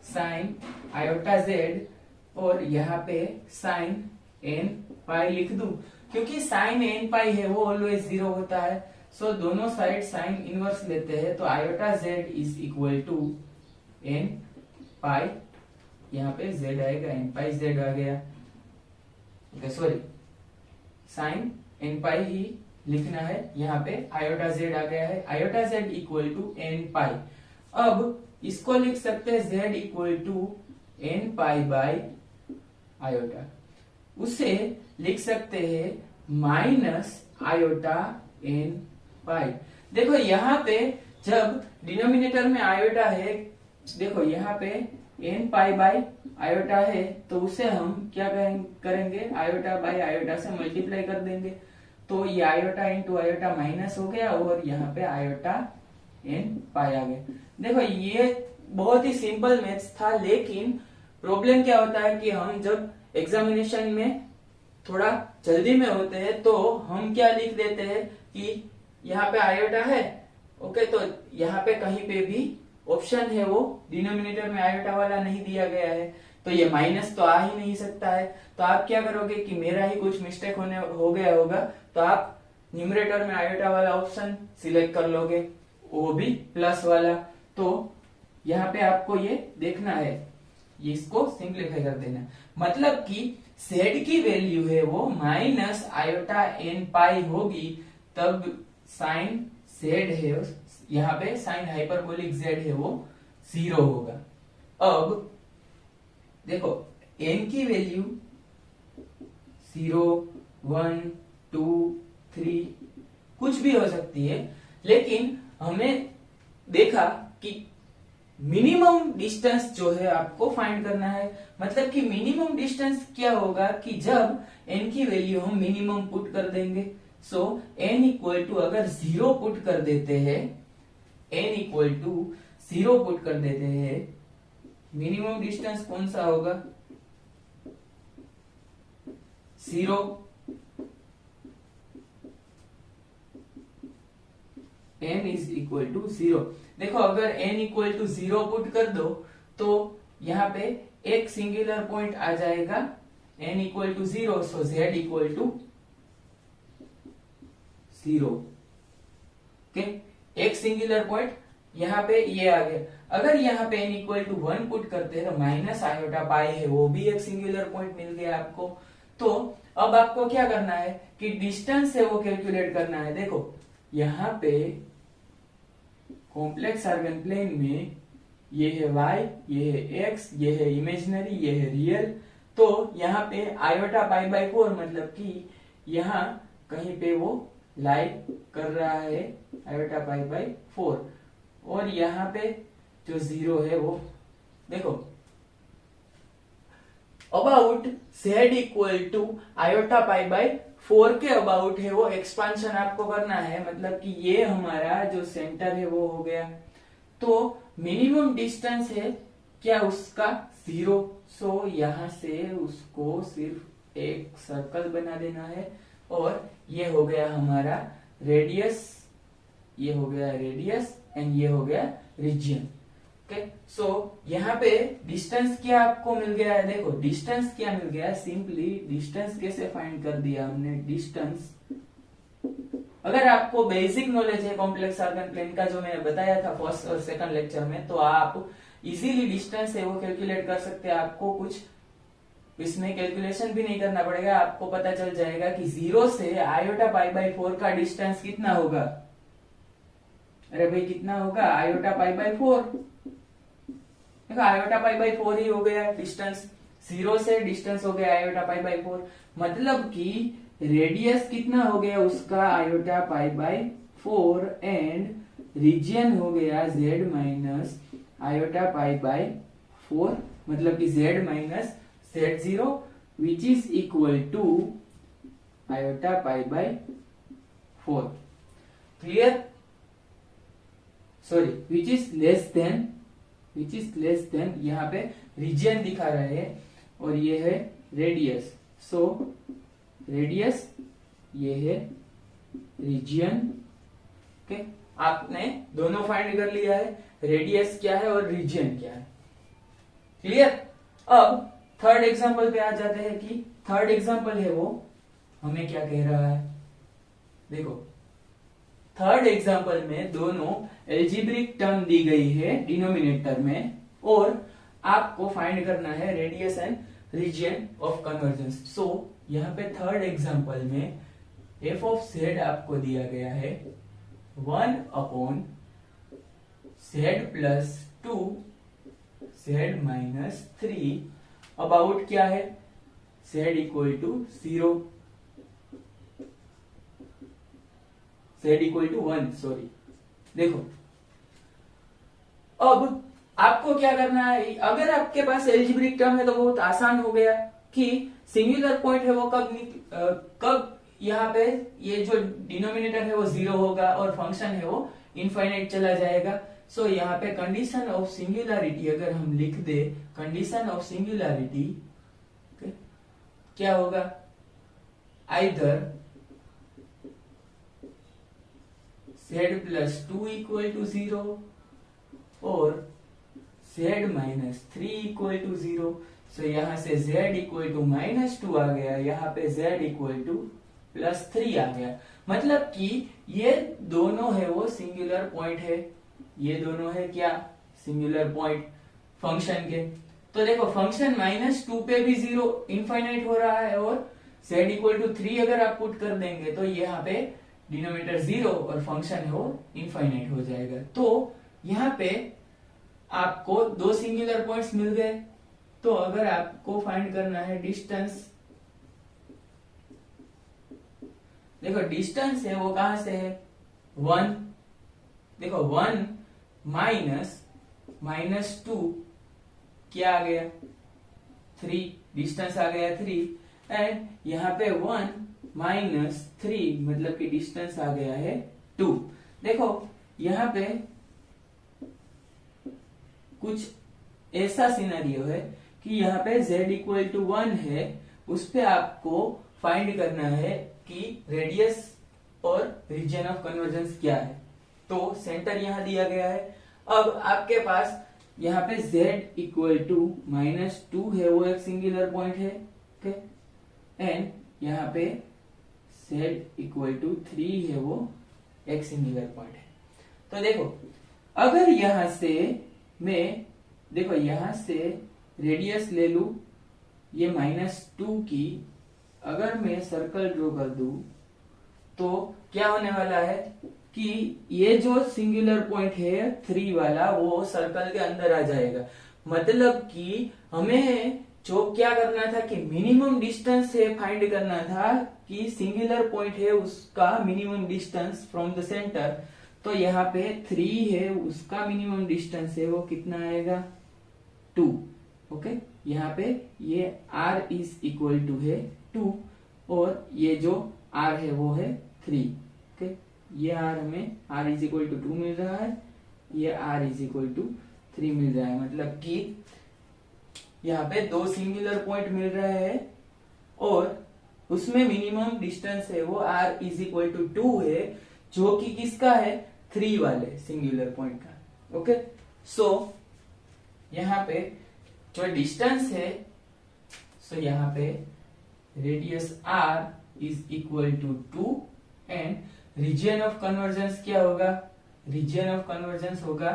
साइन आयोटा z और यहाँ पे साइन n पाई लिख दूं, क्योंकि साइन n पाई है वो ऑलवेज 0 होता है। सो दोनों साइड साइन इनवर्स लेते हैं, तो iota z is equal to n pi, यहाँ पे z आएगा, n पाई z आ गया, okay, sorry sine n pi ही लिखना है, यहाँ पे आयोटा z आ गया है, iota z equal to n pi. अब इसको लिख सकते हैं z equal to n pi by iota, उसे लिख सकते हैं माइनस आयोटा n पाई। देखो यहाँ पे जब डिनोमिनेटर में आयोटा है, देखो यहाँ पे n पाई बाई आयोटा है, तो उसे हम क्या करेंगे, आयोटा बाई आयोटा से मल्टीप्लाई कर देंगे, तो ये आयोटा इंटू आयोटा माइनस हो गया और यहाँ पे आयोटा n पाई आ गया। देखो ये बहुत ही सिंपल मैथ्स था, लेकिन प्रॉब्लम क्या होता है कि हम जब एग्जामिनेशन में थोड़ा जल्दी में होते हैं तो हम क्या लिख देते हैं कि यहाँ पे आयोटा है, ओके, तो यहाँ पे कहीं पे भी ऑप्शन है वो डिनोमिनेटर में आयोटा वाला नहीं दिया गया है, तो ये माइनस तो आ ही नहीं सकता है। तो आप क्या करोगे कि मेरा ही कुछ मिस्टेक हो गया होगा, तो आप न्यूमरेटर में आयोटा वाला ऑप्शन सिलेक्ट कर लोगे, वो भी प्लस वाला। तो यहाँ पे आपको ये देखना है, ये इसको सिंप्लीफाई कर देना, मतलब कि z की वैल्यू है वो माइनस आयोटा n पाई होगी, तब साइन z है, यहाँ पे साइन हाइपरबोलिक z है वो 0 होगा। अब देखो n की वैल्यू 0, 1, 2, 3 कुछ भी हो सकती है, लेकिन हमने देखा कि मिनिमम डिस्टेंस जो है आपको फाइंड करना है। मतलब कि मिनिमम डिस्टेंस क्या होगा कि जब n की वैल्यू हम मिनिमम पुट कर देंगे, सो n इक्वल टू अगर 0 पुट कर देते हैं, n इक्वल टू 0 पुट कर देते हैं, मिनिमम डिस्टेंस कौन सा होगा? 0। n is equal to 0। देखो अगर n इक्वल टू 0 पुट कर दो तो यहाँ पे एक सिंगुलर पॉइंट आ जाएगा, n equal to 0, so z equal to 0। Okay, एक सिंगुलर पॉइंट यहाँ पे ये आ गया। अगर यहाँ पे n इक्वल टू 1 पुट करते हैं तो माइनस आयोटा पाई है, वो भी एक सिंगुलर पॉइंट मिल गया आपको। तो अब आपको क्या करना है कि डिस्टेंस है वो कैलकुलेट करना है। देखो यहाँ पे कॉम्प्लेक्स आर्गन प्लेन में ये है y, ये है x, ये है इमेजिनरी, ये है रियल। तो यहाँ पे आयोटा पाई बाई 4 मतलब कि यहाँ कहीं पे वो लाई कर रहा है आयोटा पाई बाई 4, और यहाँ पे जो 0 है वो देखो about z equal to iota pi by 4 के अबाउट है वो एक्सपांशन आपको करना है, मतलब कि ये हमारा जो सेंटर है वो हो गया। तो मिनिमम डिस्टेंस है क्या उसका 0, सो यहां से उसको सिर्फ एक सर्कल बना देना है, और ये हो गया हमारा रेडियस, ये हो गया रेडियस एंड ये हो गया रीजन। ओके, सो यहाँ पे डिस्टेंस क्या आपको मिल गया है? देखो डिस्टेंस क्या मिल गया है, सिंपली डिस्टेंस कैसे फाइंड कर दिया हमने। डिस्टेंस अगर आपको बेसिक नॉलेज है कॉम्प्लेक्स आर्गन प्लेन का, जो मैंने बताया था फर्स्ट और सेकंड लेक्चर में, तो आप इजीली डिस्टेंस है वो कैलकुलेट कर सकते हैं। आपको कुछ इसमें कैलकुलेशन भी नहीं करना पड़ेगा, आपको पता चल जाएगा कि 0 से आयोटा पाई बाई 4 का डिस्टेंस कितना होगा। अरे भाई कितना होगा? Iota pi by 4। देखो आयोटा पाई बाई 4 ही हो गया डिस्टेंस, 0 से डिस्टेंस हो गया आयोटा पाई बाई 4, मतलब कि रेडियस कितना हो गया उसका? Iota pi by 4, and region हो गया z minus iota pi by 4, मतलब कि z minus z0 which is equal to iota pi by 4। Clear? Sorry, which is less than यहाँ पे रीजन दिखा रहे हैं, और ये है रेडियस। सो रेडियस ये है रीजन। ओके, आपने दोनों फाइंड कर लिया है, रेडियस क्या है और रीजन क्या है। क्लियर? अब थर्ड एग्जांपल पे आ जाते हैं कि थर्ड एग्जांपल है वो हमें क्या कह रहा है। देखो थर्ड एग्जांपल में दोनों एल्जेब्रिक टर्म दी गई है डिनोमिनेटर में, और आपको फाइंड करना है radius and region of convergence. So यहाँ पे थर्ड एग्जांपल में f ऑफ z आपको दिया गया है 1 upon z plus 2 z minus 3 about क्या है? z equal to 0, z equal to 1, sorry. देखो अब आपको क्या करना है, अगर आपके पास एल्जेब्रिक टर्म है तो बहुत आसान हो गया कि सिंगुलर पॉइंट है वो कब यहाँ पे ये जो डिनोमिनेटर है वो 0 होगा और फंक्शन है वो इनफाइनाइट चला जाएगा। सो यहाँ पे कंडीशन ऑफ सिंगुलरिटी अगर हम लिख दे, कंडीशन ऑफ सिंगुलरिटी क्या होगा? Either z plus 2 equal to 0 और z minus 3 equal to 0। So यहां से z इक्वल टू माइनस 2 आ गया, यहाँ पे z इक्वल टू प्लस 3 आ गया, मतलब कि ये दोनों है वो सिंगुलर पॉइंट है, ये दोनों है क्या? सिंगुलर पॉइंट फंक्शन के। तो देखो फंक्शन माइनस 2 पे भी 0 इनफाइनाइट हो रहा है, और z इक्वल टू 3 अगर आप पुट कर देंगे तो यहाँ पे डिनोमिनेटर 0 और फंक्शन है वो इनफाइनाइट हो जाएगा। तो यहाँ पे आपको दो सिंगुलर पॉइंट्स मिल गए। तो अगर आपको फाइंड करना है डिस्टेंस, देखो डिस्टेंस है वो कहां से है? 1। देखो 1 माइनस 2 क्या आ गया? 3, डिस्टेंस आ गया 3, एंड यहाँ पे 1 -3 मतलब कि डिस्टेंस आ गया है 2। देखो यहाँ पे कुछ ऐसा सिनेरियो है कि यहाँ पे z इक्वल टू 1 है, उस पे आपको फाइंड करना है कि रेडियस और रीजन ऑफ कन्वर्जेंस क्या है। तो सेंटर यहाँ दिया गया है। अब आपके पास यहाँ पे z इक्वल टू -2 है, वो एक सिंगुलर पॉइंट है, ओके, एंड यहाँ पे z इक्वल टू 3 है, वो एक सिंगुलर पॉइंट है। तो देखो अगर यहां से मैं, देखो यहां से रेडियस ले लू ये -2 की, अगर मैं सर्कल ड्रॉ कर दूं तो क्या होने वाला है कि ये जो सिंगुलर पॉइंट है 3 वाला, वो सर्कल के अंदर आ जाएगा। मतलब कि हमें जो क्या करना था कि मिनिमम डिस्टेंस है फाइंड करना था कि सिंगुलर पॉइंट है उसका minimum distance from the centre. तो यहाँ पे 3 है, उसका मिनिमम डिस्टेंस है वो कितना आएगा 2। ओके, यहाँ पे ये r इज इक्वल टू है 2 और ये जो r है वो है 3। ओके, ये r हमें r इज इक्वल टू 2 मिल रहा है, ये r इज इक्वल टू 3 मिल रहा है। मतलब कि यहाँ पे दो सिंगुलर पॉइंट मिल रहे हैं और उसमें मिनिमम डिस्टेंस है वो r इज इक्वल टू 2 है, जो कि किसका है 3 वाले सिंगुलर पॉइंट का। ओके, सो यहाँ पे जो डिस्टेंस है, सो यहाँ पे radius r is equal to 2 and region of convergence क्या होगा, रीजन ऑफ कन्वर्जेंस होगा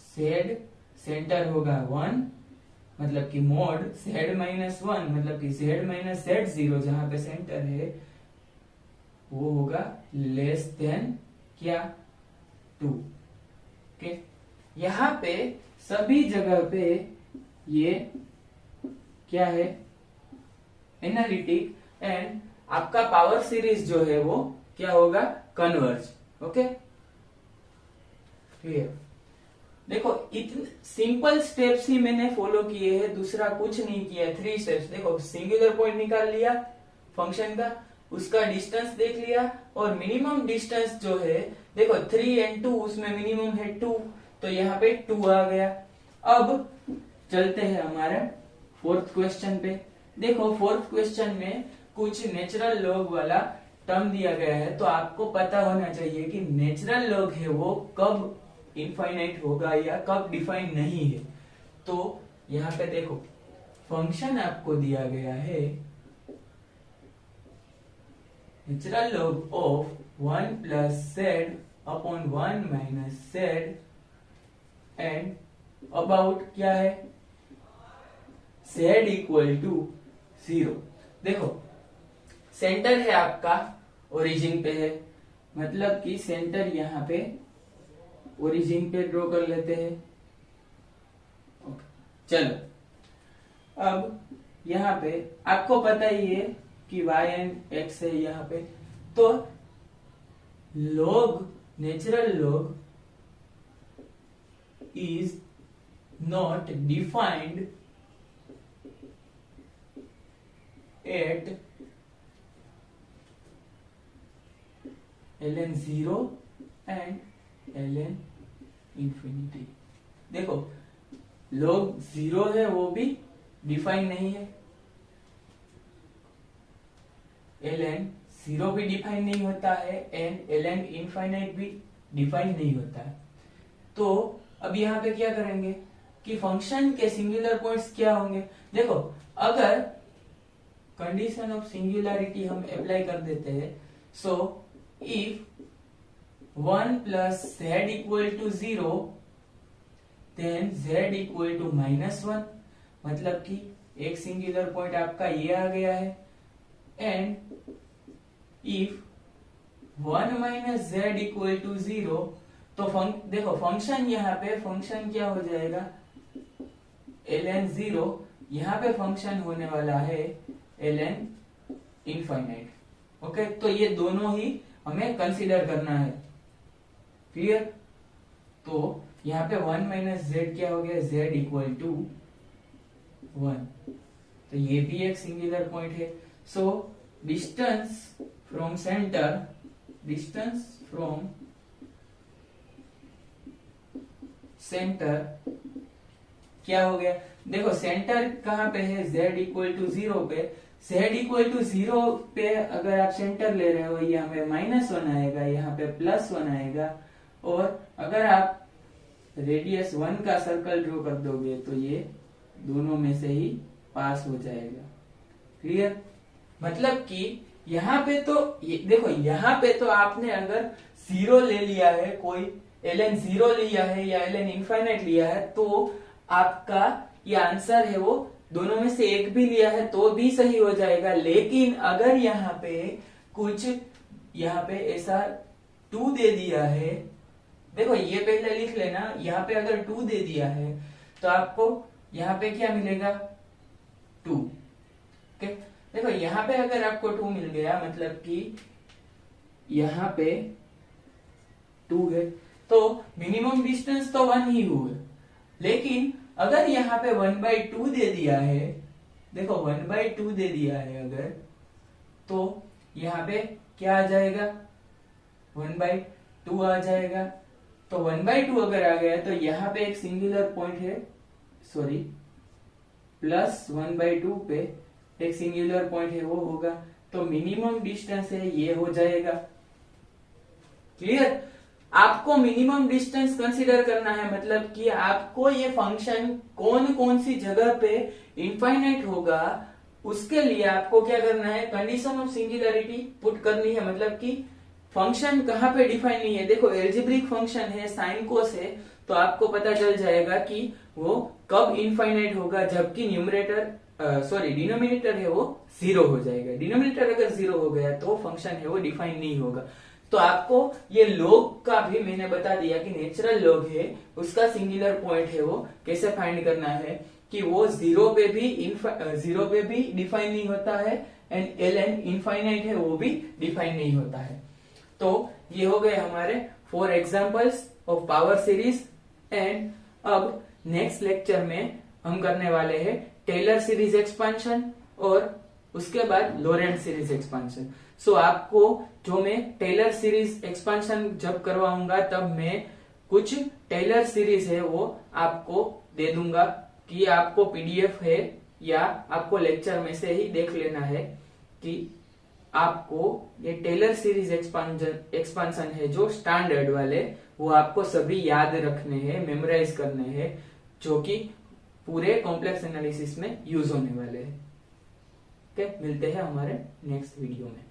z, सेंटर होगा 1, मतलब कि मोड z माइनस 1, मतलब कि z माइनस z0 जहां पे सेंटर है वो होगा लेस देन क्या 2। ओके, यहां पे सभी जगह पे ये क्या है एनालिटिक, एंड आपका पावर सीरीज जो है वो क्या होगा कन्वर्ज। Okay, clear. देखो इतने सिंपल स्टेप्स ही मैंने फॉलो किए हैं, दूसरा कुछ नहीं किया है। 3 स्टेप्स। देखो सिंगुलर पॉइंट निकाल लिया फंक्शन का, उसका डिस्टेंस देख लिया और मिनिमम डिस्टेंस जो है, देखो 3 एंड 2, उसमें मिनिमम है 2, तो यहाँ पे 2 आ गया। अब चलते हैं हमारे 4th क्वेश्चन पे। देखो 4th क्वेश्चन में कुछ नेचुरल लॉग वाला टर्म दिया गया है, तो आपको पता होना चाहिए कि नेचुरल लॉग है वो कब इनफाइनाइट होगा या कब डिफाइन नहीं है। तो यहाँ पे देखो फंक्शन आपको दिया गया है natural log of 1 plus z upon 1 minus z and about क्या है z इक्वल टू 0। देखो सेंटर है आपका ओरिजिन पे है, मतलब कि सेंटर यहाँ पे ओरिजिन पे ड्रॉ कर लेते हैं। ओके, चलो अब यहाँ पे आपको पता ही है कि y एंड x है यहाँ पे, तो log natural log is not defined at ln 0 and ln infinity. देखो log 0 है वो भी डिफाइन नहीं है, ln 0 भी डिफाइन नहीं होता है एंड ln इनफाइनाइट भी डिफाइन नहीं होता है। तो अब यहाँ पे क्या करेंगे कि फंक्शन के सिंगुलर पॉइंट्स क्या होंगे। देखो अगर कंडीशन ऑफ सिंगुलैरिटी हम अप्लाई कर देते हैं, so if 1 plus z equal to 0 then z equal to -1, मतलब कि एक सिंगुलर पॉइंट आपका ये आ गया है। And if 1 minus z equal to 0, तो देखो फंक्शन यहाँ पे फंक्शन क्या हो जाएगा ln 0, यहाँ पे फंक्शन होने वाला है ln इनफाइनाइट। ओके, तो ये दोनों ही हमें कंसीडर करना है। क्लियर। तो यहाँ पे 1 माइनस जेड क्या हो गया z इक्वल टू 1, तो ये भी एक सिंगुलर पॉइंट है। So distance from centre, distance from centre क्या हो गया, देखो सेंटर कहां पे है, z इक्वल टू 0 पे, z इक्वल टू 0 पे अगर आप सेंटर ले रहे हो, यहाँ पे -1 आएगा, यहाँ पे +1 आएगा, और अगर आप रेडियस 1 का सर्कल ड्रॉ कर दोगे तो ये दोनों में से ही पास हो जाएगा। क्लियर, मतलब कि यहाँ पे तो देखो यहाँ पे तो आपने अगर 0 ले लिया है, कोई ln 0 लिया है या ln इनफाइनाइट लिया है, तो आपका ये आंसर है वो दोनों में से एक भी लिया है तो भी सही हो जाएगा। लेकिन अगर यहाँ पे कुछ यहाँ पे ऐसा 2 दे दिया है, देखो ये पहले लिख लेना, यहाँ पे अगर 2 दे दिया है तो आपको यहाँ पे क्या मिलेगा, 2। ओके, देखो यहाँ पे अगर आपको 2 मिल गया, मतलब कि यहाँ पे 2 है, तो मिनिमम डिस्टेंस तो 1 ही हुआ। लेकिन अगर यहाँ पे 1/2 दे दिया है, देखो 1/2 दे दिया है अगर, तो यहाँ पे क्या आ जाएगा, 1/2 आ जाएगा। तो 1/2 अगर आ गया तो यहाँ पे एक सिंगुलर पॉइंट है, सॉरी +1/2 पे एक सिंगुलर पॉइंट है, वो होगा, तो मिनिमम डिस्टेंस है ये हो जाएगा। क्लियर, आपको मिनिमम डिस्टेंस कंसीडर करना है, मतलब कि आपको ये फंक्शन कौन कौन सी जगह पे इनफाइनाइट होगा, उसके लिए आपको क्या करना है, कंडीशन ऑफ सिंगुलैरिटी पुट करनी है। मतलब कि फंक्शन कहाँ पे डिफाइन नहीं है, देखो एल्जेब्रिक फंक्शन है, साइन कोस है, तो आपको पता चल जाएगा कि वो कब इनफाइनाइट होगा, जबकि डिनोमिनेटर है वो 0 हो जाएगा। डिनोमिनेटर अगर 0 हो गया तो फंक्शन है वो डिफाइन नहीं होगा। तो आपको ये लॉग का भी मैंने बता दिया कि नेचुरल लॉग है, उसका सिंगुलर पॉइंट है वो कैसे फाइंड करना है, कि वो 0 पे भी डिफाइन नहीं होता है, एंड ln इनफाइनाइट है वो भी डिफाइन नहीं होता है। तो ये हो गए हमारे 4 examples of power series. And अब नेक्स्ट लेक्चर में हम करने वाले हैं टेलर सीरीज एक्सपांशन और उसके बाद लोरेंट सीरीज एक्सपांशन। सो आपको जो मैं टेलर सीरीज एक्सपांशन जब करवाऊंगा तब मैं कुछ टेलर सीरीज है वो आपको दे दूंगा, कि आपको पीडीएफ है या आपको लेक्चर में से ही देख लेना है, कि आपको ये टेलर सीरीज एक्सपांशन है जो स्टैंडर्ड वाले, वो आपको सभी याद रखने हैं, मेमोराइज करने हैं, जो कि पूरे कॉम्प्लेक्स एनालिसिस में यूज होने वाले हैं। ओके, मिलते हैं हमारे नेक्स्ट वीडियो में।